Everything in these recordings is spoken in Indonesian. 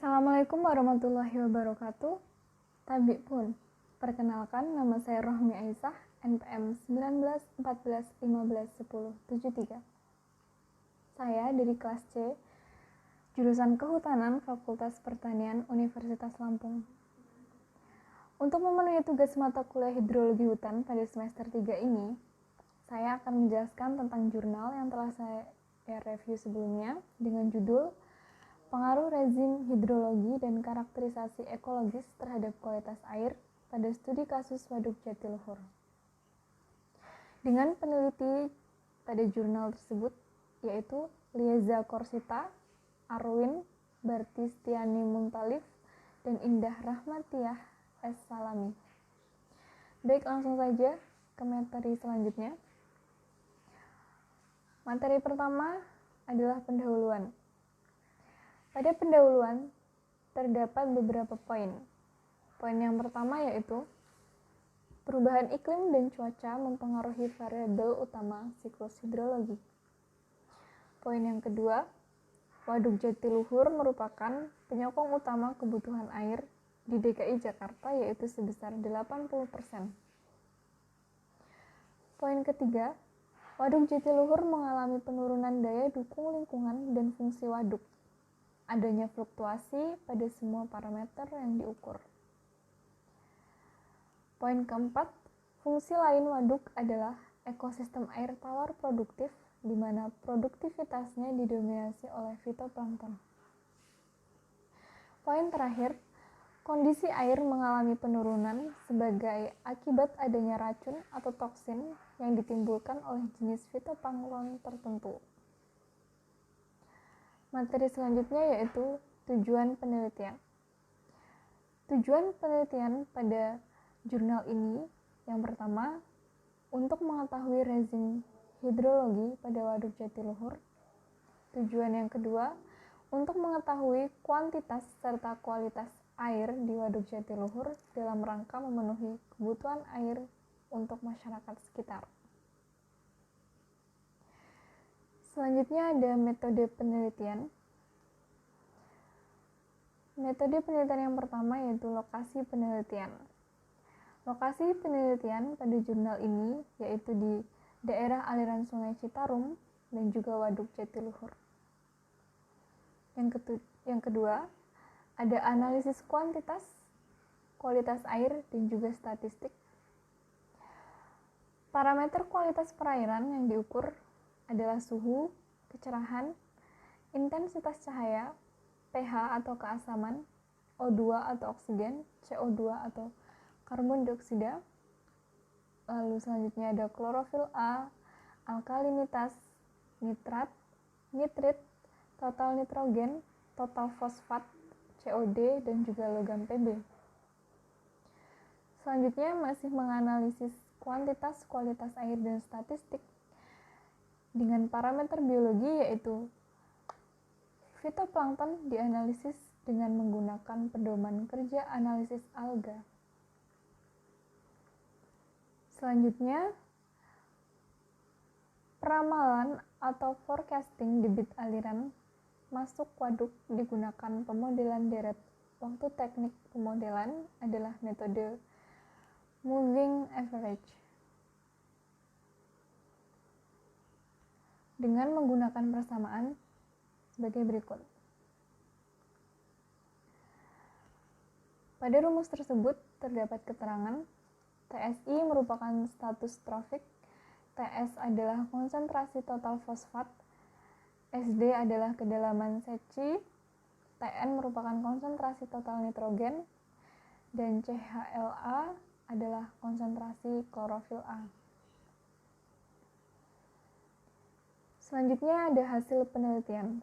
Assalamualaikum warahmatullahi wabarakatuh. Tabi pun, perkenalkan nama saya Rohmi Aisyah, NPM 1914151073. Saya dari kelas C, jurusan Kehutanan Fakultas Pertanian Universitas Lampung. Untuk memenuhi tugas mata kuliah Hidrologi Hutan pada semester 3 ini, saya akan menjelaskan tentang jurnal yang telah saya review sebelumnya dengan judul Pengaruh Rezim Hidrologi dan Karakterisasi Ekologis terhadap Kualitas Air pada Studi Kasus Waduk Jatiluhur. Dengan peneliti pada jurnal tersebut, yaitu Lieza Korsita, Arwin Bartistiani Muntalif, dan Indah Rahmatiah S. Salami. Baik, langsung saja ke materi selanjutnya. Materi pertama adalah pendahuluan. Pada pendahuluan, terdapat beberapa poin. Poin yang pertama yaitu perubahan iklim dan cuaca mempengaruhi variabel utama siklus hidrologi. Poin yang kedua, Waduk Jatiluhur merupakan penyokong utama kebutuhan air di DKI Jakarta, yaitu sebesar 80%. Poin ketiga, Waduk Jatiluhur mengalami penurunan daya dukung lingkungan dan fungsi waduk. Adanya fluktuasi pada semua parameter yang diukur. Poin keempat, fungsi lain waduk adalah ekosistem air tawar produktif, di mana produktivitasnya didominasi oleh fitoplankton. Poin terakhir, kondisi air mengalami penurunan sebagai akibat adanya racun atau toksin yang ditimbulkan oleh jenis fitoplankton tertentu. Materi selanjutnya yaitu tujuan penelitian. Tujuan penelitian pada jurnal ini yang pertama, untuk mengetahui rezim hidrologi pada Waduk Jatiluhur. Tujuan yang kedua, untuk mengetahui kuantitas serta kualitas air di Waduk Jatiluhur dalam rangka memenuhi kebutuhan air untuk masyarakat sekitar. Selanjutnya ada metode penelitian. Metode penelitian yang pertama yaitu lokasi penelitian. Lokasi penelitian pada jurnal ini yaitu di daerah aliran Sungai Citarum dan juga Waduk Jatiluhur. Yang kedua, ada analisis kuantitas, kualitas air, dan juga statistik. Parameter kualitas perairan yang diukur adalah suhu, kecerahan, intensitas cahaya, pH atau keasaman, O2 atau oksigen, CO2 atau karbon dioksida. Lalu selanjutnya ada klorofil A, alkalinitas, nitrat, nitrit, total nitrogen, total fosfat, COD, dan juga logam Pb. Selanjutnya masih menganalisis kuantitas, kualitas air, dan statistik dengan parameter biologi yaitu fitoplankton dianalisis dengan menggunakan pedoman kerja analisis alga. Selanjutnya, peramalan atau forecasting debit aliran masuk waduk digunakan pemodelan deret. Waktu teknik pemodelan adalah metode moving average. Dengan menggunakan persamaan sebagai berikut. Pada rumus tersebut terdapat keterangan TSI merupakan status trofik, TS adalah konsentrasi total fosfat, SD adalah kedalaman seci, TN merupakan konsentrasi total nitrogen, dan CHLA adalah konsentrasi klorofil A. Selanjutnya ada hasil penelitian.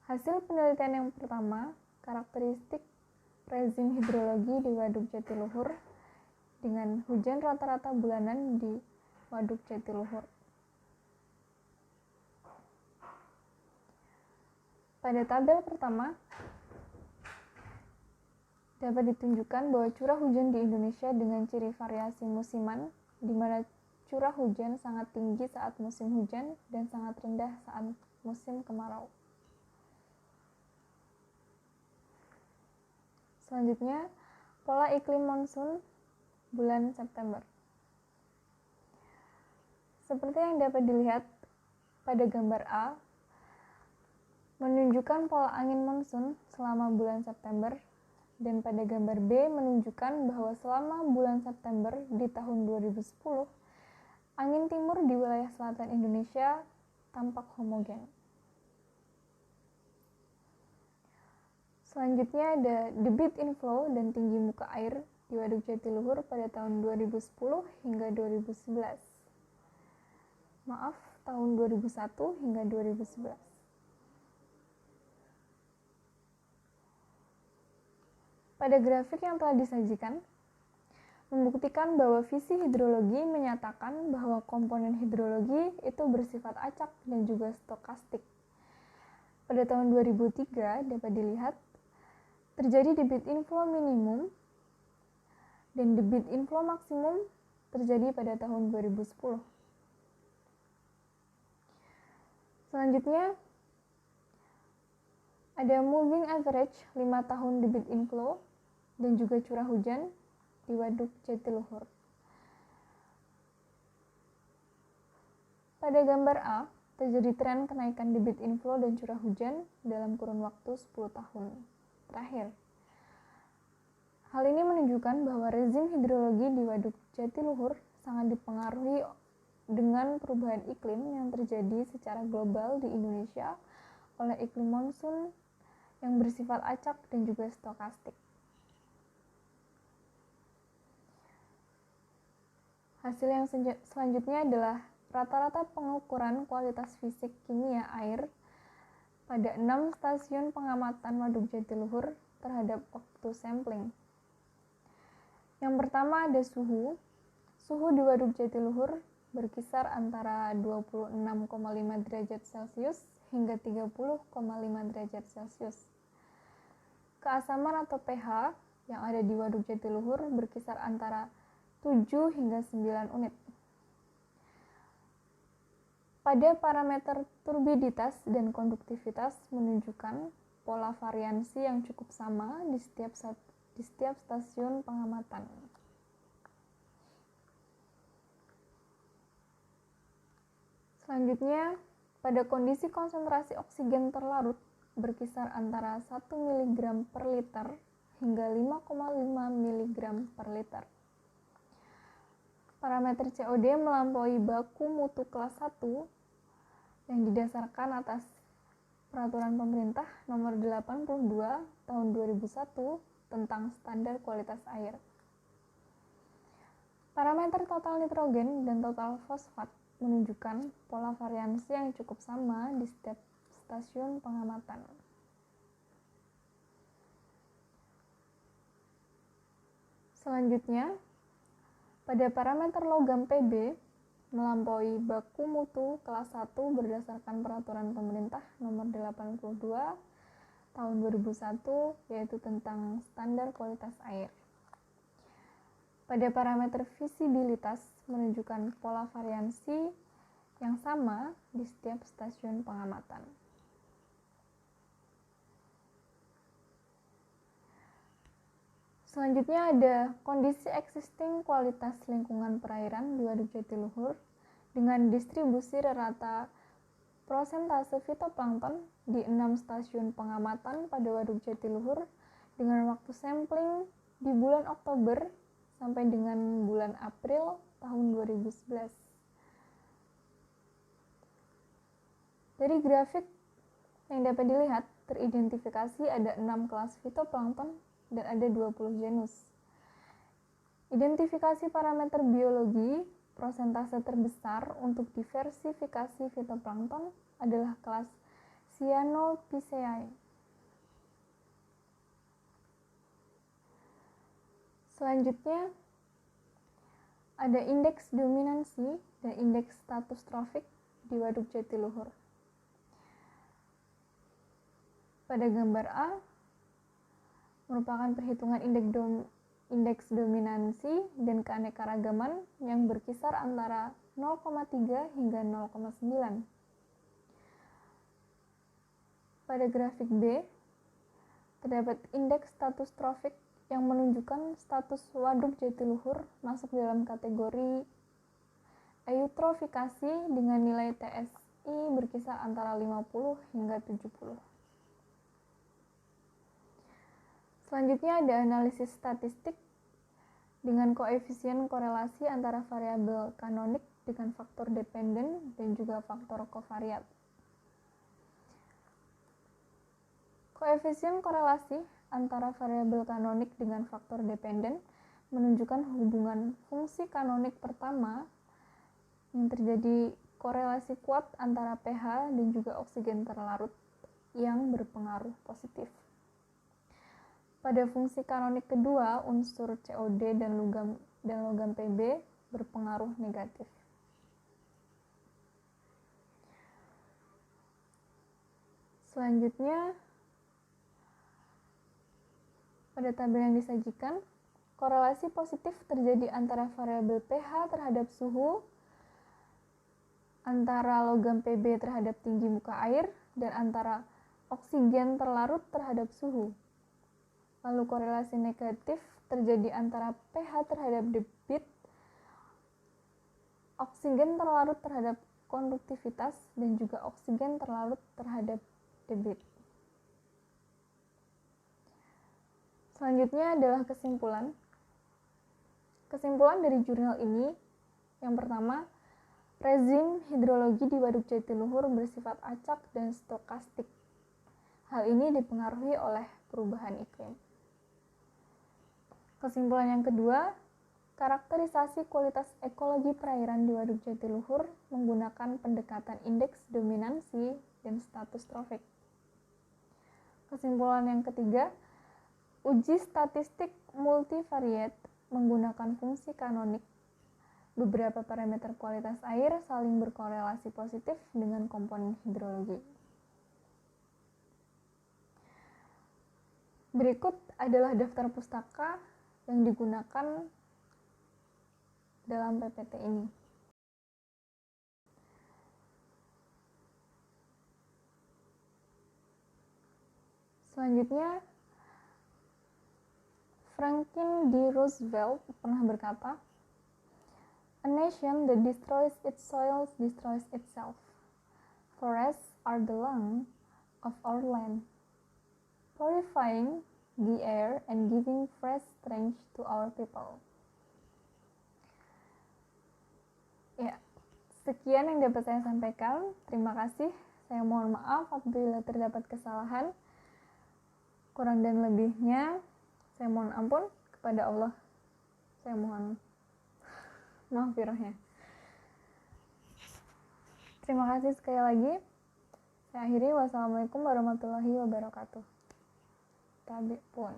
Hasil penelitian yang pertama, karakteristik rezim hidrologi di Waduk Jatiluhur dengan hujan rata-rata bulanan di Waduk Jatiluhur. Pada tabel pertama, dapat ditunjukkan bahwa curah hujan di Indonesia dengan ciri variasi musiman, di mana curah hujan sangat tinggi saat musim hujan dan sangat rendah saat musim kemarau. Selanjutnya, pola iklim monsun bulan September. Seperti yang dapat dilihat pada gambar A, menunjukkan pola angin monsun selama bulan September, dan pada gambar B menunjukkan bahwa selama bulan September di tahun 2010, angin timur di wilayah selatan Indonesia tampak homogen. Selanjutnya ada debit inflow dan tinggi muka air di Waduk Jatiluhur pada tahun 2010 hingga 2011. Maaf, tahun 2001 hingga 2011. Pada grafik yang telah disajikan, membuktikan bahwa visi hidrologi menyatakan bahwa komponen hidrologi itu bersifat acak dan juga stokastik. Pada tahun 2003 dapat dilihat terjadi debit inflow minimum dan debit inflow maksimum terjadi pada tahun 2010. Selanjutnya, ada moving average 5 tahun debit inflow dan juga curah hujan di Waduk Jatiluhur. Pada gambar A, terjadi tren kenaikan debit inflow dan curah hujan dalam kurun waktu 10 tahun terakhir. Hal ini menunjukkan bahwa rezim hidrologi di Waduk Jatiluhur sangat dipengaruhi dengan perubahan iklim yang terjadi secara global di Indonesia oleh iklim monsun yang bersifat acak dan juga stokastik. Hasil yang selanjutnya adalah rata-rata pengukuran kualitas fisik kimia air pada 6 stasiun pengamatan Waduk Jatiluhur terhadap waktu sampling. Yang pertama ada suhu. Suhu di Waduk Jatiluhur berkisar antara 26,5 derajat Celcius hingga 30,5 derajat Celcius. Keasaman atau pH yang ada di Waduk Jatiluhur berkisar antara 7 hingga 9 unit. Pada parameter turbiditas dan konduktivitas menunjukkan pola variansi yang cukup sama di setiap stasiun pengamatan. Selanjutnya, pada kondisi konsentrasi oksigen terlarut berkisar antara 1 mg per liter hingga 5,5 mg per liter. Parameter COD melampaui baku mutu kelas 1 yang didasarkan atas Peraturan Pemerintah Nomor 82 Tahun 2001 tentang standar kualitas air. Parameter total nitrogen dan total fosfat menunjukkan pola variansi yang cukup sama di setiap stasiun pengamatan. Selanjutnya, pada parameter logam Pb melampaui baku mutu kelas 1 berdasarkan Peraturan Pemerintah Nomor 82 Tahun 2001 yaitu tentang standar kualitas air. Pada parameter visibilitas menunjukkan pola variansi yang sama di setiap stasiun pengamatan. Selanjutnya ada kondisi existing kualitas lingkungan perairan di Waduk Jatiluhur dengan distribusi rata prosentase fitoplankton di 6 stasiun pengamatan pada Waduk Jatiluhur dengan waktu sampling di bulan Oktober sampai dengan bulan April tahun 2011. Dari grafik yang dapat dilihat, teridentifikasi ada 6 kelas fitoplankton dan ada 20 genus. Identifikasi parameter biologi, prosentase terbesar untuk diversifikasi fitoplankton adalah kelas Cyanophyceae. Selanjutnya, ada indeks dominansi dan indeks status trofik di Waduk Jatiluhur. Pada gambar A, merupakan perhitungan indeks dominansi dan keanekaragaman yang berkisar antara 0,3 hingga 0,9. Pada grafik B, terdapat indeks status trofik yang menunjukkan status waduk Jatiluhur masuk dalam kategori eutrofikasi dengan nilai TSI berkisar antara 50 hingga 70. Selanjutnya ada analisis statistik dengan koefisien korelasi antara variabel kanonik dengan faktor dependen dan juga faktor kovariat. Koefisien korelasi antara variabel kanonik dengan faktor dependen menunjukkan hubungan fungsi kanonik pertama yang terjadi korelasi kuat antara pH dan juga oksigen terlarut yang berpengaruh positif. Pada fungsi kanonik kedua, unsur COD dan logam Pb berpengaruh negatif. Selanjutnya, pada tabel yang disajikan, korelasi positif terjadi antara variabel pH terhadap suhu, antara logam Pb terhadap tinggi muka air, dan antara oksigen terlarut terhadap suhu. Lalu korelasi negatif terjadi antara pH terhadap debit, oksigen terlarut terhadap konduktivitas, dan juga oksigen terlarut terhadap debit. Selanjutnya adalah kesimpulan. Kesimpulan dari jurnal ini, yang pertama, rezim hidrologi di Waduk Jatiluhur bersifat acak dan stokastik. Hal ini dipengaruhi oleh perubahan iklim. Kesimpulan yang kedua, karakterisasi kualitas ekologi perairan di Waduk Jatiluhur menggunakan pendekatan indeks dominansi dan status trofik. Kesimpulan yang ketiga, uji statistik multivariat menggunakan fungsi kanonik. Beberapa parameter kualitas air saling berkorelasi positif dengan komponen hidrologi. Berikut adalah daftar pustaka yang digunakan dalam PPT ini. Selanjutnya, Franklin D. Roosevelt pernah berkata, "A nation that destroys its soils destroys itself. Forests are the lung of our land, purifying the air and giving fresh strength to our people." Ya, sekian yang dapat saya sampaikan. Terima kasih. Saya mohon maaf apabila terdapat kesalahan. Kurang dan lebihnya, saya mohon ampun kepada Allah. Saya mohon maghfirahnya. Terima kasih sekali lagi. Saya akhiri. Wassalamualaikum warahmatullahi wabarakatuh. Tabi pun.